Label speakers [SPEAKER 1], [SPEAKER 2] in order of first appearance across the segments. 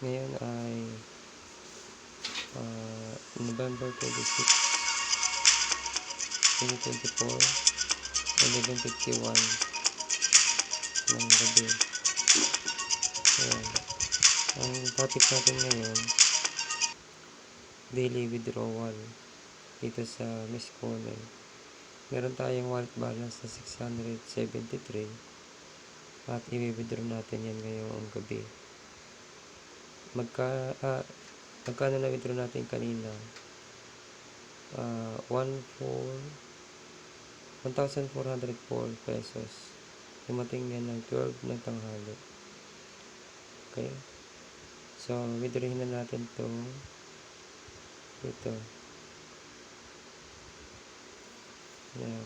[SPEAKER 1] Ngayon ay November 26, 2024, 11:51 ng gabi. Ayan. Ang topic natin ngayon, daily withdrawal dito sa Miss Corner. Meron tayong wallet balance na 673 at i-withdraw natin yan ngayong gabi. Magkano na withdraw natin kanina? 1,404 pesos. Dumating yan ng 12 ng tanghali. Okay? So, withdrawin na natin to ito. Yan.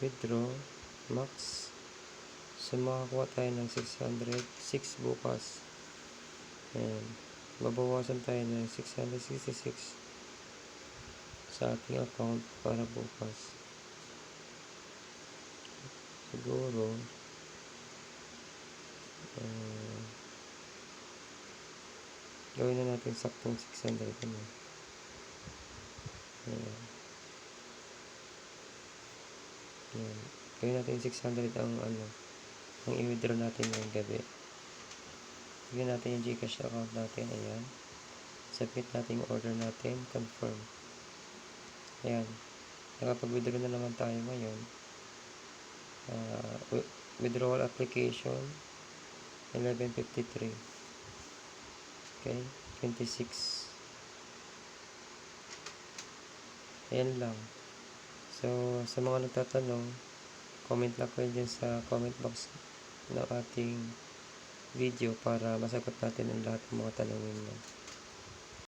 [SPEAKER 1] Withdraw max. So, makakuha tayo ng 606 bukas. Ayan. Babawasan tayo ng 666 sa ating account para bukas. Siguro gawin na natin saktong 600 ano. Ayan. Ayan. Gawin natin 600 ang i-withdraw natin ngayong gabi. Tignan natin yung Gcash account natin. Ayan. Submit natin yung order natin. Confirm. Ayan. Nakapag-withdraw na naman tayo ngayon. Withdrawal application 11:53. Okay. 26. Ayan lang. So, sa mga nagtatanong, comment lang kayo dyan sa comment box ng ating video para masagot natin ang lahat ng mga tanongin mo.